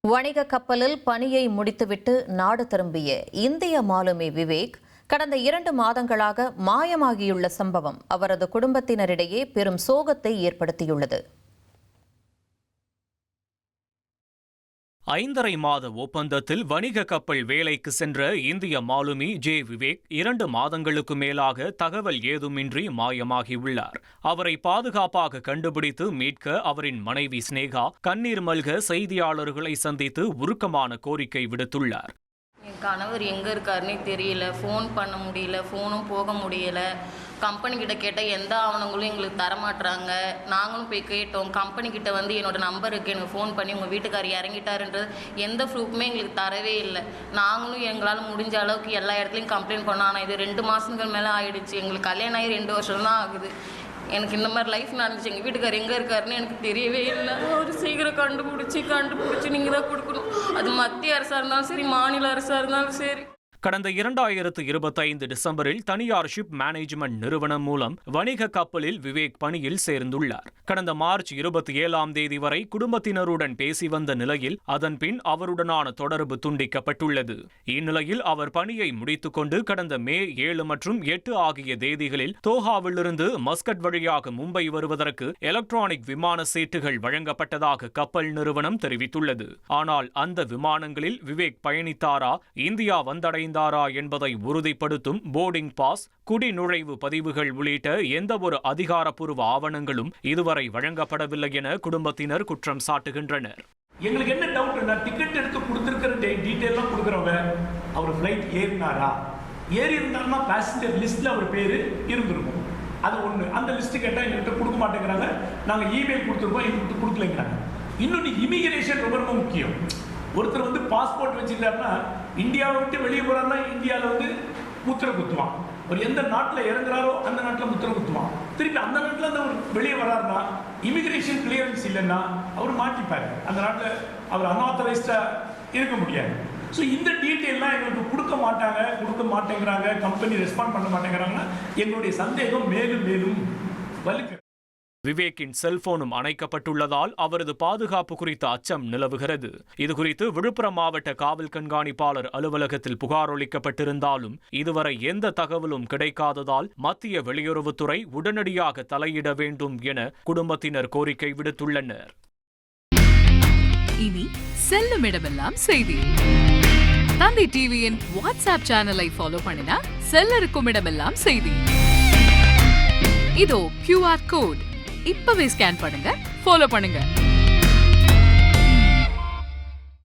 வணிக கப்பலில் பணியை முடித்துவிட்டு நாடு திரும்பிய இந்திய மாலுமி விவேக் கடந்த 2 மாதங்களாக மாயமாகியுள்ள சம்பவம் அவரது குடும்பத்தினரிடையே பெரும் சோகத்தை ஏற்படுத்தியுள்ளது. 5½ மாத ஒப்பந்தத்தில் வணிக கப்பல் வேலைக்கு சென்ற இந்திய மாலுமி விவேக் 2 மாதங்களுக்கு மேலாக தகவல் ஏதுமின்றி மாயமாகியுள்ளார். அவரை பாதுகாப்பாக கண்டுபிடித்து மீட்க அவரின் மனைவி ஸ்னேகா கண்ணீர் மல்க செய்தியாளர்களை சந்தித்து உருக்கமான கோரிக்கை விடுத்துள்ளார். என் கணவர் எங்கே இருக்காருன்னே தெரியல, ஃபோன் பண்ண முடியல, ஃபோனும் போக முடியல. கம்பெனிக்கிட்ட கேட்டால் எந்த ஆவணங்களும் எங்களுக்கு தரமாட்டுறாங்க. நாங்களும் போய் கேட்டோம். கம்பெனிக்கிட்ட வந்து என்னோடய நம்பர் இருக்குது, எனக்கு ஃபோன் பண்ணி உங்கள் வீட்டுக்காரர் இறங்கிட்டாருன்றது எந்த ப்ரூஃப்மே எங்களுக்கு தரவே இல்லை. நாங்களும் எங்களால் முடிஞ்ச அளவுக்கு எல்லா இடத்துலையும் கம்ப்ளைண்ட் பண்ணோம். ஆனால் இது 2 மாதங்கள் மேலே ஆகிடுச்சு. எங்களுக்கு கல்யாணம் ஆகி 2 வருஷம் தான் ஆகுது. எனக்கு இந்த மாதிரி லைஃப் நடந்துச்சு. எங்கள் வீட்டுக்காரர் எங்கே இருக்காருன்னு எனக்கு தெரியவே இல்லை. அவர் சீக்கிரம் கண்டுபிடிச்சி நீங்கள் தான் கொடுக்கணும். அது மத்திய அரசாக இருந்தாலும் சரி, மாநில அரசாக இருந்தாலும் சரி. கடந்த 2025 டிசம்பரில் தனியார் ஷிப் மேனேஜ்மெண்ட் நிறுவனம் மூலம் வணிக கப்பலில் விவேக் பணியில் சேர்ந்துள்ளார். கடந்த மார்ச் 27ஆம் தேதி வரை குடும்பத்தினருடன் பேசி வந்த நிலையில் அதன்பின் அவருடனான தொடர்பு துண்டிக்கப்பட்டுள்ளது. இந்நிலையில் அவர் பணியை முடித்துக் கொண்டு கடந்த மே 7 மற்றும் 8 ஆகிய தேதிகளில் தோஹாவிலிருந்து மஸ்கட் வழியாக மும்பை வருவதற்கு எலக்ட்ரானிக் விமான சீட்டுகள் வழங்கப்பட்டதாக கப்பல் நிறுவனம் தெரிவித்துள்ளது. ஆனால் அந்த விமானங்களில் விவேக் பயணித்தாரா, இந்தியா வந்தடை என்பதை உறுதிப்படுத்தும் போர்டிங் பாஸ், குடிநுழைவு பதிவுகள் உள்ளிட்ட எந்த ஒரு அதிகாரப்பூர்வ ஆவணங்களும் இதுவரை வழங்கப்படவில்லை என குடும்பத்தினர் குற்றம் சாட்டுகின்றனர். எங்களுக்கு என்ன டவுட்னா, டிக்கெட் எடுத்து கொடுத்திருக்கிற டீடைல்லாம் கொடுக்குறவங்க அவர் ஃப்ளைட் ஏறினாரா, ஏறி இருந்தாருன்னா பேசஞ்சர் லிஸ்ட்ல அவர் பேரு இருந்திருக்கும். அது ஒன்று. அந்த லிஸ்ட் கேட்டால் எங்கள்கிட்ட கொடுக்க மாட்டேங்கிறாங்க. நாங்கள் இமெயில் கொடுத்துருக்கோம், எங்களுக்கு கொடுக்கலைங்கிறாங்க. இன்னொன்று, இமிகிரேஷன் ரொம்ப ரொம்ப முக்கியம். ஒருத்தர் வந்து பாஸ்போர்ட் வச்சிருந்தாருன்னா, இந்தியாவை விட்டு வெளியே போறாருன்னா இந்தியாவில் வந்து முத்திரை குத்துவான். ஒரு எந்த நாட்டில் இறங்குறாரோ அந்த நாட்டில் முத்திரை குத்துவான். திருப்பி அந்த நாட்டில் இருந்து அவர் வெளியே வராருன்னா, இமிகிரேஷன் கிளியரன்ஸ் இல்லைன்னா அவர் மாட்டிப்பார். அந்த நாட்டில் அவர் அன்ஆத்தரைஸ்டா இருக்க முடியாது. ஸோ இந்த டீட்டெயிலாம் எங்களுக்கு கொடுக்க மாட்டேங்கிறாங்க, கம்பெனி ரெஸ்பாண்ட் பண்ண மாட்டேங்கிறாங்கன்னா எங்களுடைய சந்தேகம் மேலும் மேலும் வலுக்கு. விவேக்கின் செல்போனும் அணைக்கப்பட்டுள்ளதால் அவரது பாதுகாப்பு குறித்த அச்சம் நிலவுகிறது. இதுகுறித்து விழுப்புரம் மாவட்ட காவல் கண்காணிப்பாளர் அலுவலகத்தில் புகார் அளிக்கப்பட்டிருந்தாலும் இதுவரை எந்த தகவலும் கிடைக்காததால் மத்திய வெளியுறவுத்துறை உடனடியாக தலையிட வேண்டும் என குடும்பத்தினர் கோரிக்கை விடுத்துள்ளனர். இனி செல்லும் இடமெல்லாம் செய்தி. தந்தி டிவியின் வாட்ஸ்அப் சேனலை ஃபாலோ பண்ணினா செல்ல இருக்கும் இடமெல்லாம் செய்தி. இதோ QR கோட் இப்பவே ஸ்கேன் பண்ணுங்க, ஃபாலோ பண்ணுங்க.